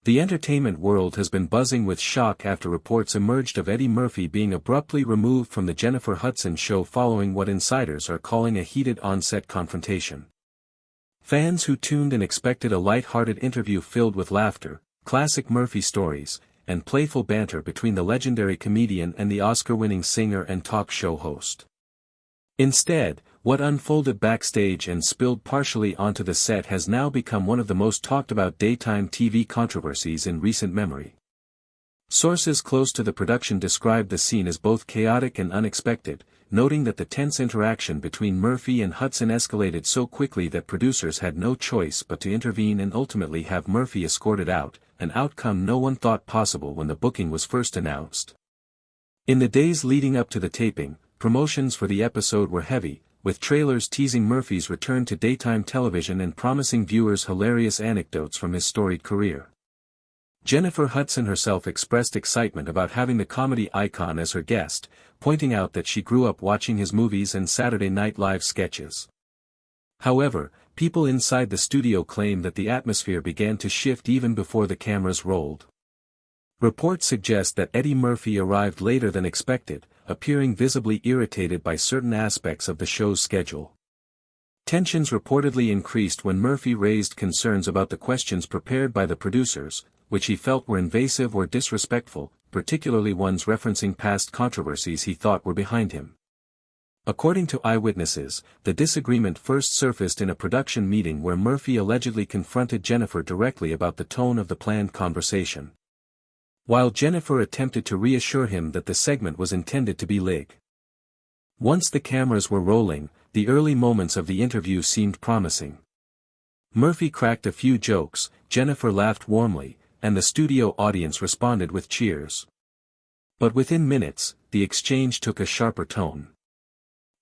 The entertainment world has been buzzing with shock after reports emerged of Eddie Murphy being abruptly removed from the Jennifer Hudson Show following what insiders are calling a heated on-set confrontation. Fans who tuned in expected a light-hearted interview filled with laughter, classic Murphy stories, and playful banter between the legendary comedian and the Oscar-winning singer and talk show host. Instead, what unfolded backstage and spilled partially onto the set has now become one of the most talked-about daytime TV controversies in recent memory. Sources close to the production described the scene as both chaotic and unexpected, noting that the tense interaction between Murphy and Hudson escalated so quickly that producers had no choice but to intervene and ultimately have Murphy escorted out, an outcome no one thought possible when the booking was first announced. In the days leading up to the taping, promotions for the episode were heavy, with trailers teasing Murphy's return to daytime television and promising viewers hilarious anecdotes from his storied career. Jennifer Hudson herself expressed excitement about having the comedy icon as her guest, pointing out that she grew up watching his movies and Saturday Night Live sketches. However, people inside the studio claim that the atmosphere began to shift even before the cameras rolled. Reports suggest that Eddie Murphy arrived later than expected, appearing visibly irritated by certain aspects of the show's schedule. Tensions reportedly increased when Murphy raised concerns about the questions prepared by the producers, which he felt were invasive or disrespectful, particularly ones referencing past controversies he thought were behind him. According to eyewitnesses, the disagreement first surfaced in a production meeting where Murphy allegedly confronted Jennifer directly about the tone of the planned conversation. While Jennifer attempted to reassure him that the segment was intended to be light. Once the cameras were rolling, the early moments of the interview seemed promising. Murphy cracked a few jokes, Jennifer laughed warmly, and the studio audience responded with cheers. But within minutes, the exchange took a sharper tone.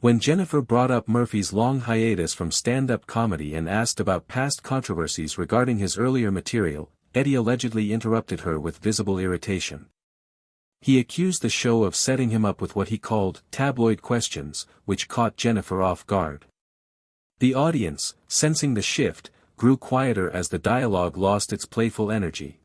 When Jennifer brought up Murphy's long hiatus from stand-up comedy and asked about past controversies regarding his earlier material, Eddie allegedly interrupted her with visible irritation. He accused the show of setting him up with what he called tabloid questions, which caught Jennifer off guard. The audience, sensing the shift, grew quieter as the dialogue lost its playful energy.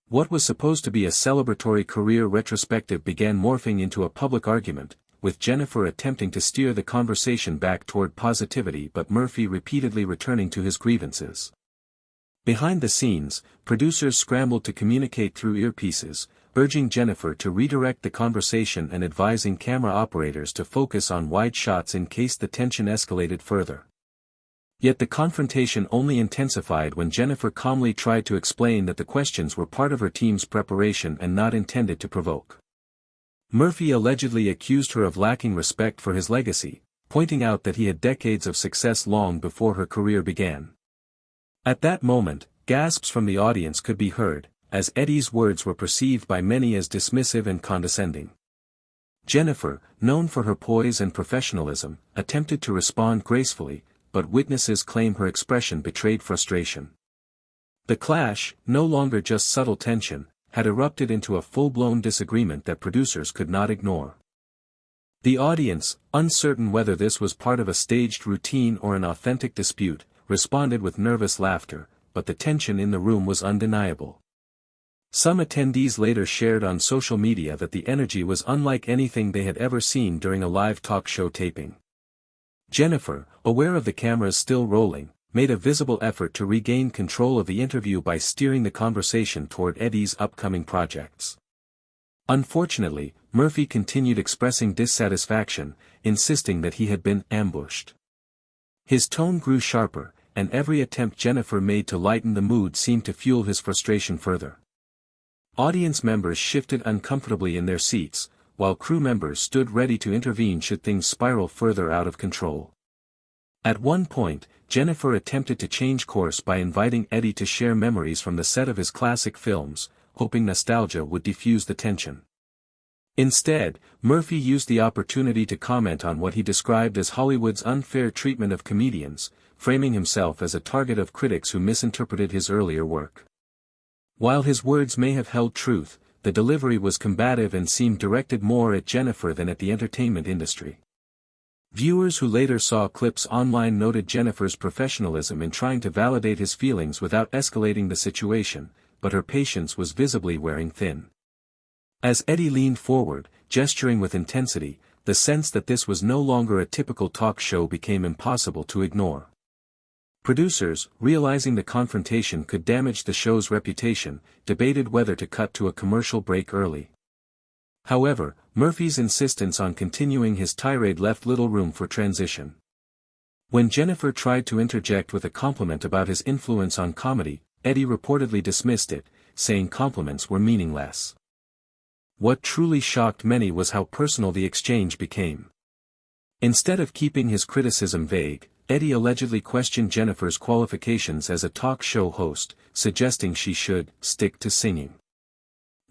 What was supposed to be a celebratory career retrospective began morphing into a public argument, with Jennifer attempting to steer the conversation back toward positivity but Murphy repeatedly returning to his grievances. Behind the scenes, producers scrambled to communicate through earpieces, urging Jennifer to redirect the conversation and advising camera operators to focus on wide shots in case the tension escalated further. Yet the confrontation only intensified when Jennifer calmly tried to explain that the questions were part of her team's preparation and not intended to provoke. Murphy allegedly accused her of lacking respect for his legacy, pointing out that he had decades of success long before her career began. At that moment, gasps from the audience could be heard, as Eddie's words were perceived by many as dismissive and condescending. Jennifer, known for her poise and professionalism, attempted to respond gracefully, but witnesses claim her expression betrayed frustration. The clash, no longer just subtle tension, had erupted into a full-blown disagreement that producers could not ignore. The audience, uncertain whether this was part of a staged routine or an authentic dispute, responded with nervous laughter, but the tension in the room was undeniable. Some attendees later shared on social media that the energy was unlike anything they had ever seen during a live talk show taping. Jennifer, aware of the cameras still rolling, made a visible effort to regain control of the interview by steering the conversation toward Eddie's upcoming projects. Unfortunately, Murphy continued expressing dissatisfaction, insisting that he had been ambushed. His tone grew sharper, and every attempt Jennifer made to lighten the mood seemed to fuel his frustration further. Audience members shifted uncomfortably in their seats, while crew members stood ready to intervene should things spiral further out of control. At one point, Jennifer attempted to change course by inviting Eddie to share memories from the set of his classic films, hoping nostalgia would defuse the tension. Instead, Murphy used the opportunity to comment on what he described as Hollywood's unfair treatment of comedians, framing himself as a target of critics who misinterpreted his earlier work. While his words may have held truth, the delivery was combative and seemed directed more at Jennifer than at the entertainment industry. Viewers who later saw clips online noted Jennifer's professionalism in trying to validate his feelings without escalating the situation, but her patience was visibly wearing thin. As Eddie leaned forward, gesturing with intensity, the sense that this was no longer a typical talk show became impossible to ignore. Producers, realizing the confrontation could damage the show's reputation, debated whether to cut to a commercial break early. However, Murphy's insistence on continuing his tirade left little room for transition. When Jennifer tried to interject with a compliment about his influence on comedy, Eddie reportedly dismissed it, saying compliments were meaningless. What truly shocked many was how personal the exchange became. Instead of keeping his criticism vague, Eddie allegedly questioned Jennifer's qualifications as a talk show host, suggesting she should stick to singing.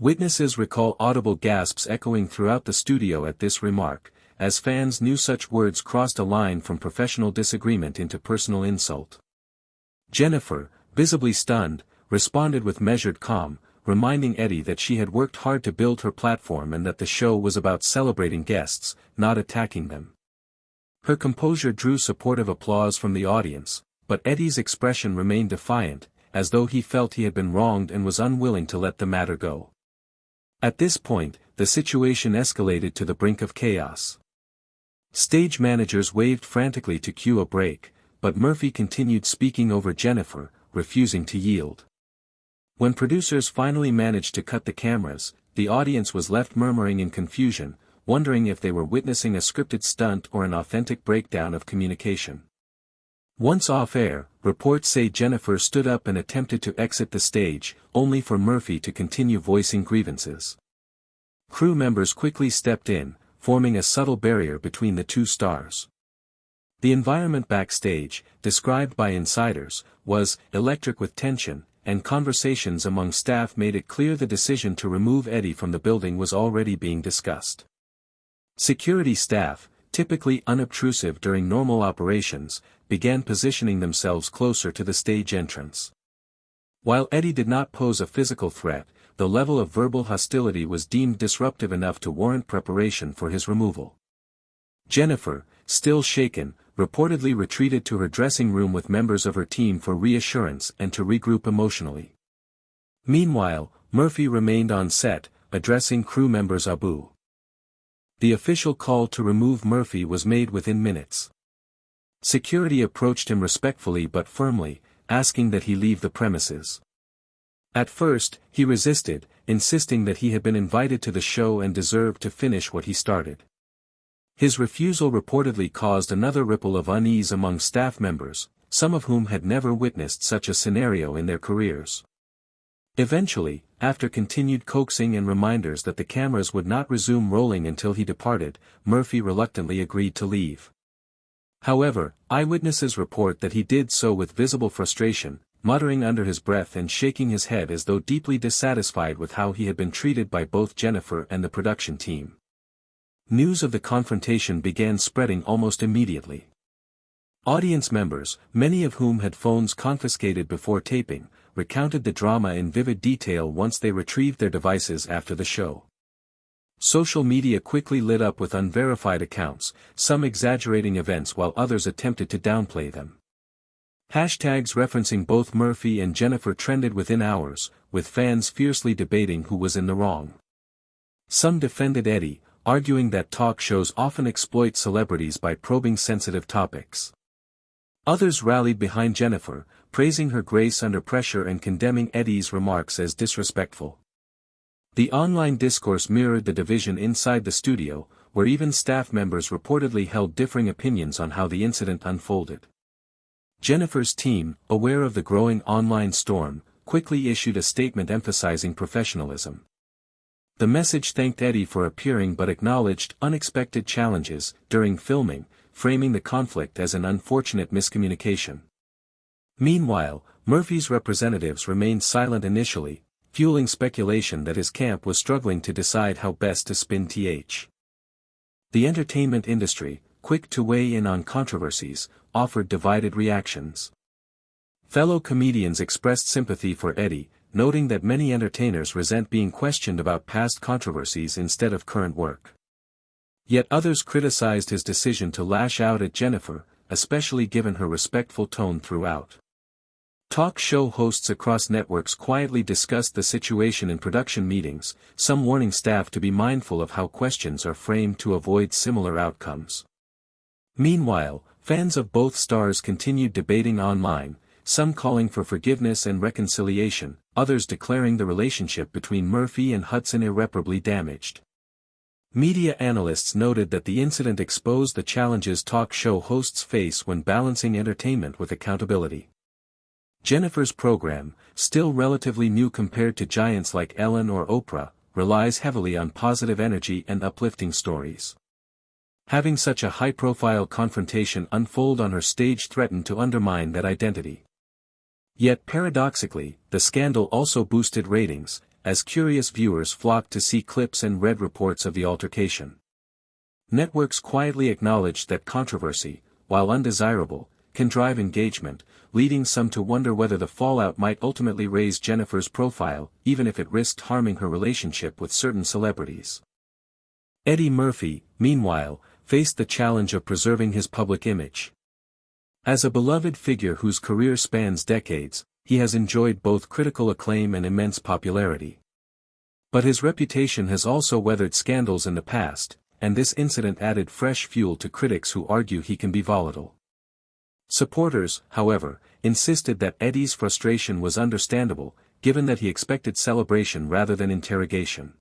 Witnesses recall audible gasps echoing throughout the studio at this remark, as fans knew such words crossed a line from professional disagreement into personal insult. Jennifer, visibly stunned, responded with measured calm, reminding Eddie that she had worked hard to build her platform and that the show was about celebrating guests, not attacking them. Her composure drew supportive applause from the audience, but Eddie's expression remained defiant, as though he felt he had been wronged and was unwilling to let the matter go. At this point, the situation escalated to the brink of chaos. Stage managers waved frantically to cue a break, but Murphy continued speaking over Jennifer, refusing to yield. When producers finally managed to cut the cameras, the audience was left murmuring in confusion, wondering if they were witnessing a scripted stunt or an authentic breakdown of communication. Once off-air, reports say Jennifer stood up and attempted to exit the stage, only for Murphy to continue voicing grievances. Crew members quickly stepped in, forming a subtle barrier between the two stars. The environment backstage, described by insiders, was electric with tension, and conversations among staff made it clear the decision to remove Eddie from the building was already being discussed. Security staff, typically unobtrusive during normal operations, began positioning themselves closer to the stage entrance. While Eddie did not pose a physical threat, the level of verbal hostility was deemed disruptive enough to warrant preparation for his removal. Jennifer, still shaken, reportedly retreated to her dressing room with members of her team for reassurance and to regroup emotionally. Meanwhile, Murphy remained on set, addressing crew members abu. The official call to remove Murphy was made within minutes. Security approached him respectfully but firmly, asking that he leave the premises. At first, he resisted, insisting that he had been invited to the show and deserved to finish what he started. His refusal reportedly caused another ripple of unease among staff members, some of whom had never witnessed such a scenario in their careers. Eventually, after continued coaxing and reminders that the cameras would not resume rolling until he departed, Murphy reluctantly agreed to leave. However, eyewitnesses report that he did so with visible frustration, muttering under his breath and shaking his head as though deeply dissatisfied with how he had been treated by both Jennifer and the production team. News of the confrontation began spreading almost immediately. Audience members, many of whom had phones confiscated before taping, recounted the drama in vivid detail once they retrieved their devices after the show. Social media quickly lit up with unverified accounts, some exaggerating events while others attempted to downplay them. Hashtags referencing both Murphy and Jennifer trended within hours, with fans fiercely debating who was in the wrong. Some defended Eddie, arguing that talk shows often exploit celebrities by probing sensitive topics. Others rallied behind Jennifer, praising her grace under pressure and condemning Eddie's remarks as disrespectful. The online discourse mirrored the division inside the studio, where even staff members reportedly held differing opinions on how the incident unfolded. Jennifer's team, aware of the growing online storm, quickly issued a statement emphasizing professionalism. The message thanked Eddie for appearing but acknowledged unexpected challenges during filming, framing the conflict as an unfortunate miscommunication. Meanwhile, Murphy's representatives remained silent initially, fueling speculation that his camp was struggling to decide how best to spin th. The entertainment industry, quick to weigh in on controversies, offered divided reactions. Fellow comedians expressed sympathy for Eddie, noting that many entertainers resent being questioned about past controversies instead of current work. Yet others criticized his decision to lash out at Jennifer, especially given her respectful tone throughout. Talk show hosts across networks quietly discussed the situation in production meetings, some warning staff to be mindful of how questions are framed to avoid similar outcomes. Meanwhile, fans of both stars continued debating online, some calling for forgiveness and reconciliation, others declaring the relationship between Murphy and Hudson irreparably damaged. Media analysts noted that the incident exposed the challenges talk show hosts face when balancing entertainment with accountability. Jennifer's program, still relatively new compared to giants like Ellen or Oprah, relies heavily on positive energy and uplifting stories. Having such a high-profile confrontation unfold on her stage threatened to undermine that identity. Yet paradoxically, the scandal also boosted ratings, as curious viewers flocked to see clips and read reports of the altercation. Networks quietly acknowledged that controversy, while undesirable, can drive engagement, leading some to wonder whether the fallout might ultimately raise Jennifer's profile, even if it risked harming her relationship with certain celebrities. Eddie Murphy, meanwhile, faced the challenge of preserving his public image. As a beloved figure whose career spans decades, he has enjoyed both critical acclaim and immense popularity. But his reputation has also weathered scandals in the past, and this incident added fresh fuel to critics who argue he can be volatile. Supporters, however, insisted that Eddie's frustration was understandable, given that he expected celebration rather than interrogation.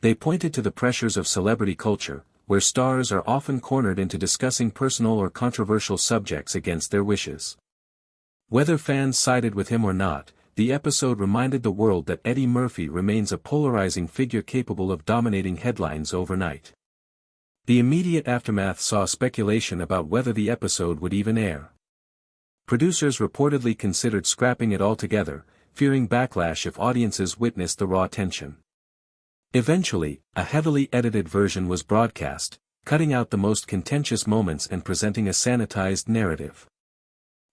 They pointed to the pressures of celebrity culture, where stars are often cornered into discussing personal or controversial subjects against their wishes. Whether fans sided with him or not, the episode reminded the world that Eddie Murphy remains a polarizing figure capable of dominating headlines overnight. The immediate aftermath saw speculation about whether the episode would even air. Producers reportedly considered scrapping it altogether, fearing backlash if audiences witnessed the raw tension. Eventually, a heavily edited version was broadcast, cutting out the most contentious moments and presenting a sanitized narrative.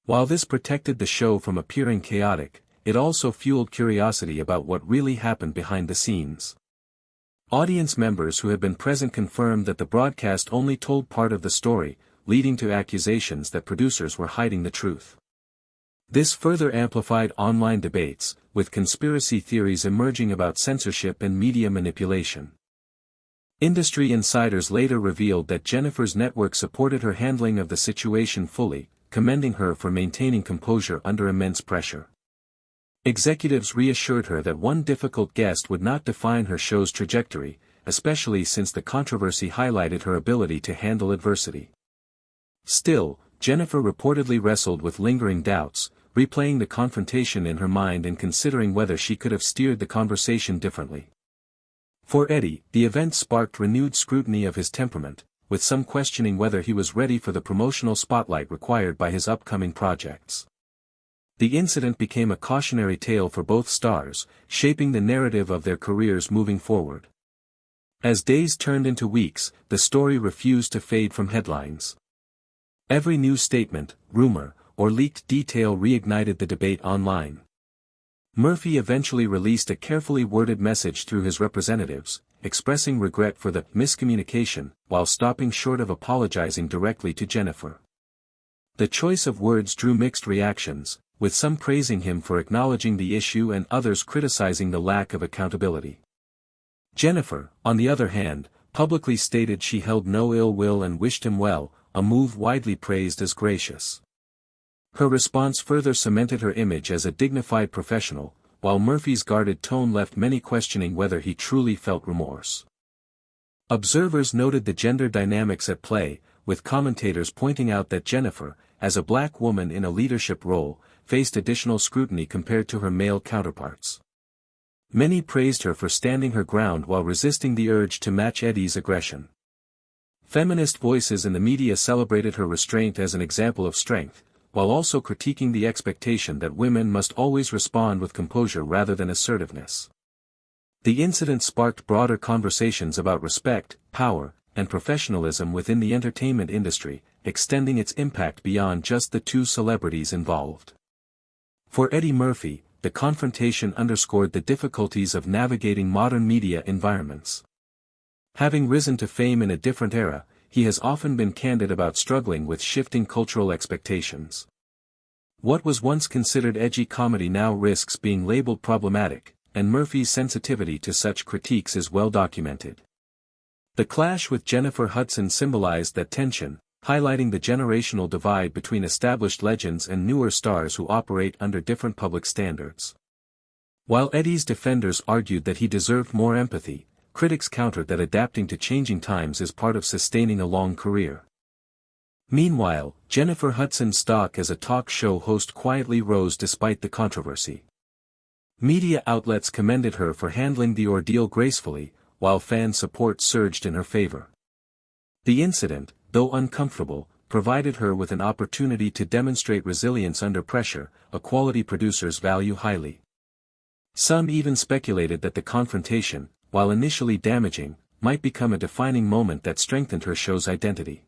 While this protected the show from appearing chaotic, it also fueled curiosity about what really happened behind the scenes. Audience members who had been present confirmed that the broadcast only told part of the story, leading to accusations that producers were hiding the truth. This further amplified online debates, with conspiracy theories emerging about censorship and media manipulation. Industry insiders later revealed that Jennifer's network supported her handling of the situation fully, commending her for maintaining composure under immense pressure. Executives reassured her that one difficult guest would not define her show's trajectory, especially since the controversy highlighted her ability to handle adversity. Still, Jennifer reportedly wrestled with lingering doubts, replaying the confrontation in her mind and considering whether she could have steered the conversation differently. For Eddie, the event sparked renewed scrutiny of his temperament, with some questioning whether he was ready for the promotional spotlight required by his upcoming projects. The incident became a cautionary tale for both stars, shaping the narrative of their careers moving forward. As days turned into weeks, the story refused to fade from headlines. Every news statement, rumor, or leaked detail reignited the debate online. Murphy eventually released a carefully worded message through his representatives, expressing regret for the miscommunication, while stopping short of apologizing directly to Jennifer. The choice of words drew mixed reactions, with some praising him for acknowledging the issue and others criticizing the lack of accountability. Jennifer, on the other hand, publicly stated she held no ill will and wished him well, a move widely praised as gracious. Her response further cemented her image as a dignified professional, while Murphy's guarded tone left many questioning whether he truly felt remorse. Observers noted the gender dynamics at play, with commentators pointing out that Jennifer, as a black woman in a leadership role, faced additional scrutiny compared to her male counterparts. Many praised her for standing her ground while resisting the urge to match Eddie's aggression. Feminist voices in the media celebrated her restraint as an example of strength, while also critiquing the expectation that women must always respond with composure rather than assertiveness. The incident sparked broader conversations about respect, power, and professionalism within the entertainment industry, extending its impact beyond just the two celebrities involved. For Eddie Murphy, the confrontation underscored the difficulties of navigating modern media environments. Having risen to fame in a different era, he has often been candid about struggling with shifting cultural expectations. What was once considered edgy comedy now risks being labeled problematic, and Murphy's sensitivity to such critiques is well documented. The clash with Jennifer Hudson symbolized that tension, highlighting the generational divide between established legends and newer stars who operate under different public standards. While Eddie's defenders argued that he deserved more empathy, critics countered that adapting to changing times is part of sustaining a long career. Meanwhile, Jennifer Hudson's stock as a talk show host quietly rose despite the controversy. Media outlets commended her for handling the ordeal gracefully, while fan support surged in her favor. The incident, though uncomfortable, provided her with an opportunity to demonstrate resilience under pressure, a quality producers value highly. Some even speculated that the confrontation, while initially damaging, might become a defining moment that strengthened her show's identity.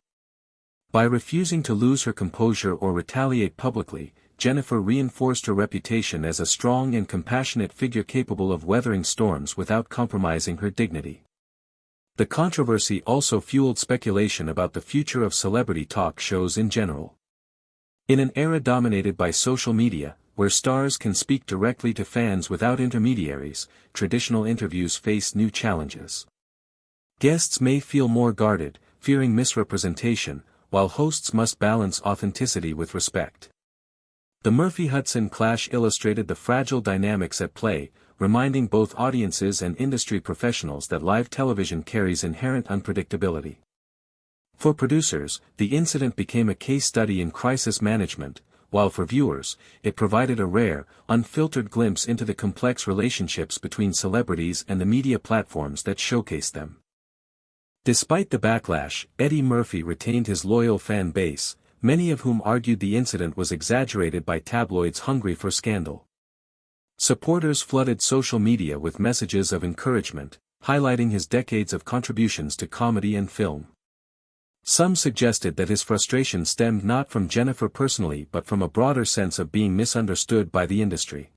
By refusing to lose her composure or retaliate publicly, Jennifer reinforced her reputation as a strong and compassionate figure capable of weathering storms without compromising her dignity. The controversy also fueled speculation about the future of celebrity talk shows in general. In an era dominated by social media, where stars can speak directly to fans without intermediaries, traditional interviews face new challenges. Guests may feel more guarded, fearing misrepresentation, while hosts must balance authenticity with respect. The Murphy-Hudson clash illustrated the fragile dynamics at play, reminding both audiences and industry professionals that live television carries inherent unpredictability. For producers, the incident became a case study in crisis management, while for viewers, it provided a rare, unfiltered glimpse into the complex relationships between celebrities and the media platforms that showcase them. Despite the backlash, Eddie Murphy retained his loyal fan base, many of whom argued the incident was exaggerated by tabloids hungry for scandal. Supporters flooded social media with messages of encouragement, highlighting his decades of contributions to comedy and film. Some suggested that his frustration stemmed not from Jennifer personally but from a broader sense of being misunderstood by the industry.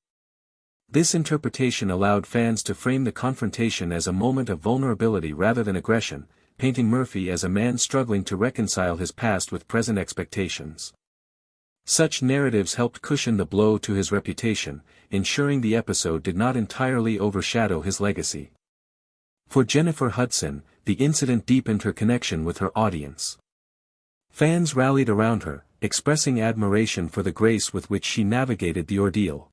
This interpretation allowed fans to frame the confrontation as a moment of vulnerability rather than aggression, painting Murphy as a man struggling to reconcile his past with present expectations. Such narratives helped cushion the blow to his reputation, ensuring the episode did not entirely overshadow his legacy. For Jennifer Hudson, the incident deepened her connection with her audience. Fans rallied around her, expressing admiration for the grace with which she navigated the ordeal.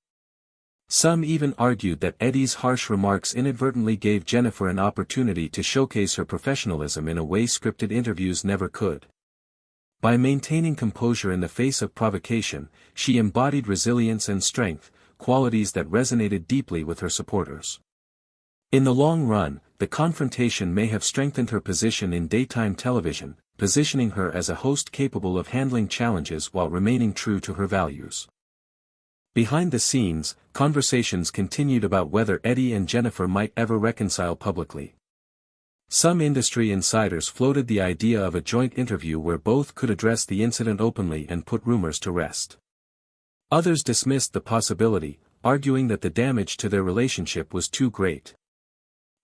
Some even argued that Eddie's harsh remarks inadvertently gave Jennifer an opportunity to showcase her professionalism in a way scripted interviews never could. By maintaining composure in the face of provocation, she embodied resilience and strength, qualities that resonated deeply with her supporters. In the long run, the confrontation may have strengthened her position in daytime television, positioning her as a host capable of handling challenges while remaining true to her values. Behind the scenes, conversations continued about whether Eddie and Jennifer might ever reconcile publicly. Some industry insiders floated the idea of a joint interview where both could address the incident openly and put rumors to rest. Others dismissed the possibility, arguing that the damage to their relationship was too great.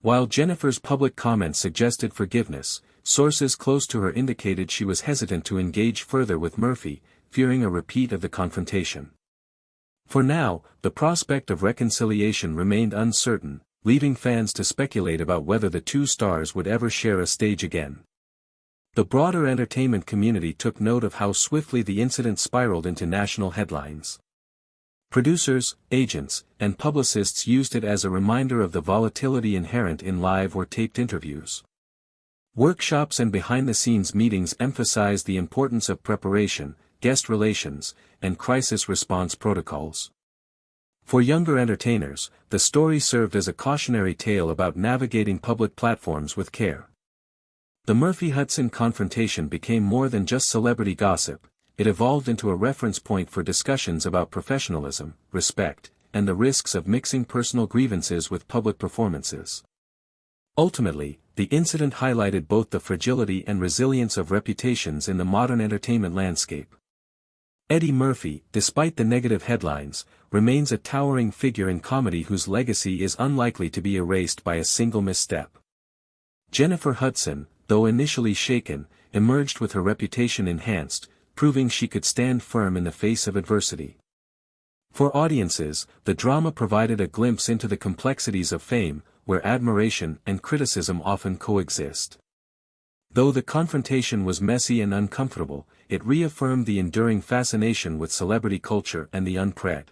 While Jennifer's public comments suggested forgiveness, sources close to her indicated she was hesitant to engage further with Murphy, fearing a repeat of the confrontation. For now, the prospect of reconciliation remained uncertain, leaving fans to speculate about whether the two stars would ever share a stage again. The broader entertainment community took note of how swiftly the incident spiraled into national headlines. Producers, agents, and publicists used it as a reminder of the volatility inherent in live or taped interviews. Workshops and behind-the-scenes meetings emphasized the importance of preparation, guest relations, and crisis response protocols. For younger entertainers, the story served as a cautionary tale about navigating public platforms with care. The Murphy-Hudson confrontation became more than just celebrity gossip. It evolved into a reference point for discussions about professionalism, respect, and the risks of mixing personal grievances with public performances. Ultimately, the incident highlighted both the fragility and resilience of reputations in the modern entertainment landscape. Eddie Murphy, despite the negative headlines, remains a towering figure in comedy whose legacy is unlikely to be erased by a single misstep. Jennifer Hudson, though initially shaken, emerged with her reputation enhanced, proving she could stand firm in the face of adversity. For audiences, the drama provided a glimpse into the complexities of fame, where admiration and criticism often coexist. Though the confrontation was messy and uncomfortable, it reaffirmed the enduring fascination with celebrity culture and the unpred.